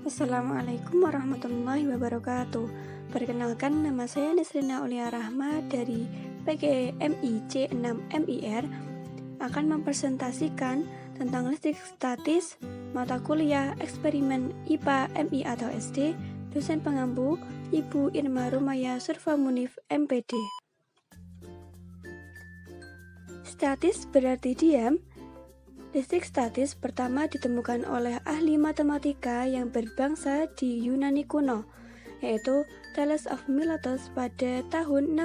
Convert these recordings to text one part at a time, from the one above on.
Assalamualaikum warahmatullahi wabarakatuh. Perkenalkan, nama saya Nisrina Aulia Rahma dari PGMI C6MIR akan mempresentasikan tentang listrik statis, mata kuliah eksperimen IPA MI atau SD, dosen pengampu Ibu Irma Rumaya Surfamunif MPD. Statis berarti diam. Listrik statis pertama ditemukan oleh ahli matematika yang berbangsa di Yunani kuno, yaitu Thales of Miletus pada tahun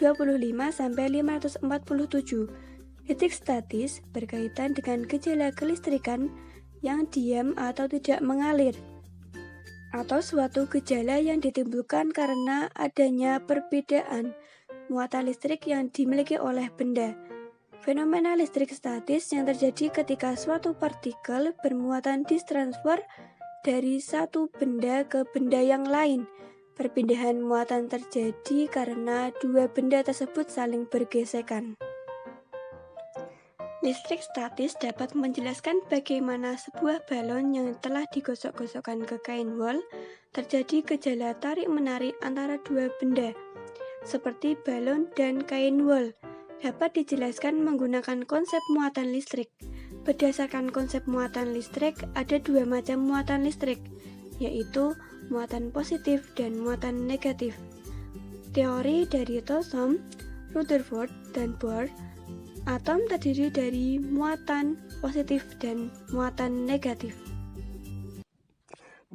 625-547. Listrik statis berkaitan dengan gejala kelistrikan yang diam atau tidak mengalir, atau suatu gejala yang ditimbulkan karena adanya perbedaan muatan listrik yang dimiliki oleh benda. Fenomena listrik statis yang terjadi ketika suatu partikel bermuatan distransfer dari satu benda ke benda yang lain. Perpindahan muatan terjadi karena dua benda tersebut saling bergesekan. Listrik statis dapat menjelaskan bagaimana sebuah balon yang telah digosok-gosokkan ke kain wol terjadi gejala tarik-menarik antara dua benda, seperti balon dan kain wol. Dapat dijelaskan menggunakan konsep muatan listrik. Berdasarkan konsep muatan listrik, ada dua macam muatan listrik, yaitu muatan positif dan muatan negatif. Teori dari Thomson, Rutherford, dan Bohr, atom terdiri dari muatan positif dan muatan negatif.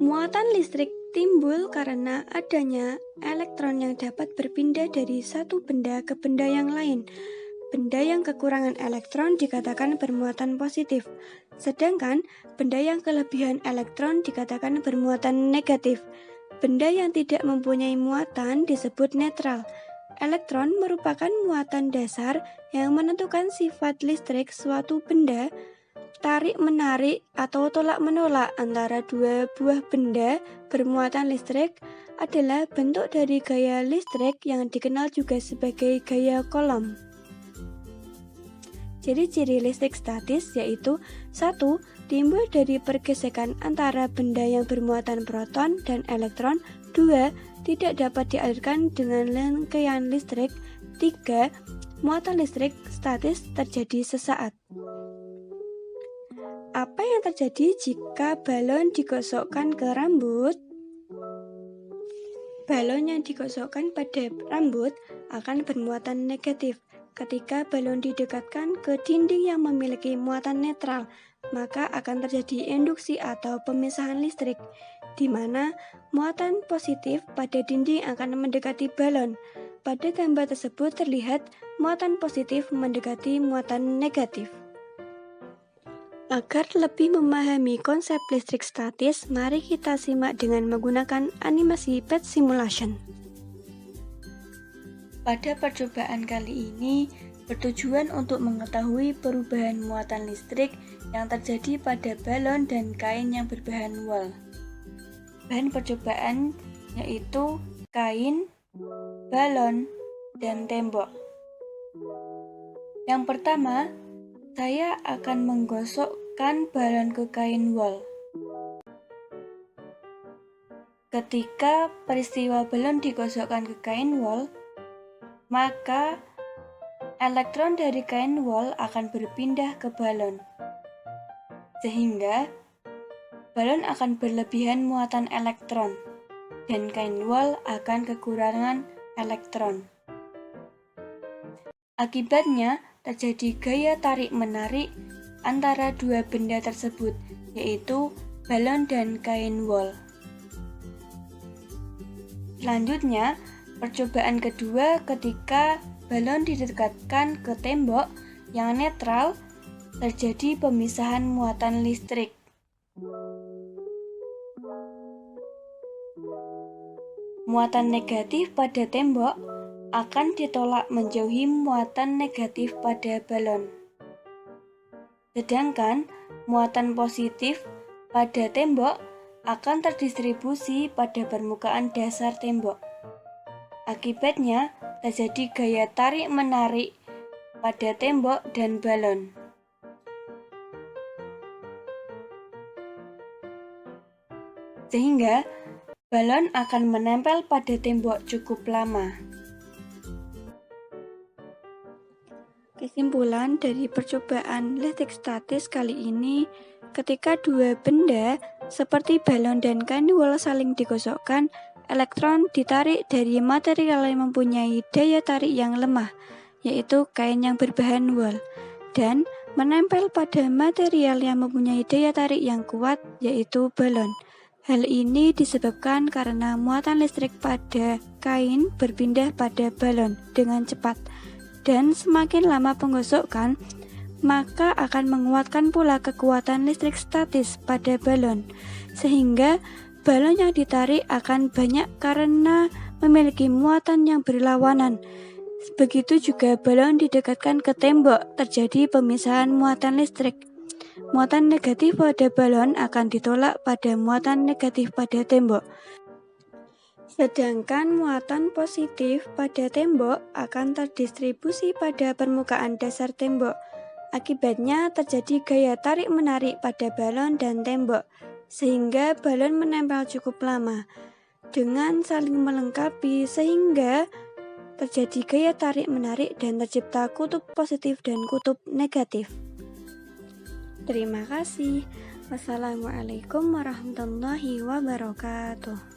Muatan listrik timbul karena adanya elektron yang dapat berpindah dari satu benda ke benda yang lain. Benda yang kekurangan elektron dikatakan bermuatan positif, sedangkan benda yang kelebihan elektron dikatakan bermuatan negatif. Benda yang tidak mempunyai muatan disebut netral. Elektron merupakan muatan dasar yang menentukan sifat listrik suatu benda. Tarik-menarik atau tolak-menolak antara dua buah benda bermuatan listrik adalah bentuk dari gaya listrik yang dikenal juga sebagai gaya Coulomb. Ciri-ciri listrik statis yaitu 1. Timbul dari pergesekan antara benda yang bermuatan proton dan elektron. 2. Tidak dapat dialirkan dengan rangkaian listrik. 3. Muatan listrik statis terjadi sesaat. Apa yang terjadi jika balon digosokkan ke rambut? Balon yang digosokkan pada rambut akan bermuatan negatif. Ketika balon didekatkan ke dinding yang memiliki muatan netral, maka akan terjadi induksi atau pemisahan listrik, di mana muatan positif pada dinding akan mendekati balon. Pada gambar tersebut terlihat muatan positif mendekati muatan negatif. Agar lebih memahami konsep listrik statis, mari kita simak dengan menggunakan animasi PET simulation. Pada percobaan kali ini, bertujuan untuk mengetahui perubahan muatan listrik yang terjadi pada balon dan kain yang berbahan wol. Bahan percobaan yaitu kain, balon, dan tembok. Yang pertama, saya akan menggosokkan balon ke kain wol. Ketika peristiwa balon digosokkan ke kain wol, maka elektron dari kain wol akan berpindah ke balon, sehingga balon akan berlebihan muatan elektron dan kain wol akan kekurangan elektron. Akibatnya, terjadi gaya tarik-menarik antara dua benda tersebut, yaitu balon dan kain wol. Selanjutnya, percobaan kedua ketika balon didekatkan ke tembok yang netral, terjadi pemisahan muatan listrik. Muatan negatif pada tembok akan ditolak menjauhi muatan negatif pada balon. Sedangkan muatan positif pada tembok akan terdistribusi pada permukaan dasar tembok. Akibatnya, terjadi gaya tarik-menarik pada tembok dan balon. sehingga balon akan menempel pada tembok cukup lama. Kesimpulan dari percobaan listrik statis kali ini, ketika dua benda seperti balon dan kain wol saling digosokkan, elektron ditarik dari material yang mempunyai daya tarik yang lemah, yaitu kain yang berbahan wol, dan menempel pada material yang mempunyai daya tarik yang kuat, yaitu balon. Hal ini disebabkan karena muatan listrik pada kain berpindah pada balon dengan cepat, dan semakin lama penggosokan, maka akan menguatkan pula kekuatan listrik statis pada balon, sehingga balon yang ditarik akan banyak karena memiliki muatan yang berlawanan. Begitu juga balon didekatkan ke tembok, terjadi pemisahan muatan listrik. Muatan negatif pada balon akan ditolak pada muatan negatif pada tembok. Sedangkan muatan positif pada tembok akan terdistribusi pada permukaan dasar tembok. Akibatnya terjadi gaya tarik-menarik pada balon dan tembok, sehingga balon menempel cukup lama dengan saling melengkapi, sehingga terjadi gaya tarik-menarik dan tercipta kutub positif dan kutub negatif. Terima kasih. Wassalamualaikum warahmatullahi wabarakatuh.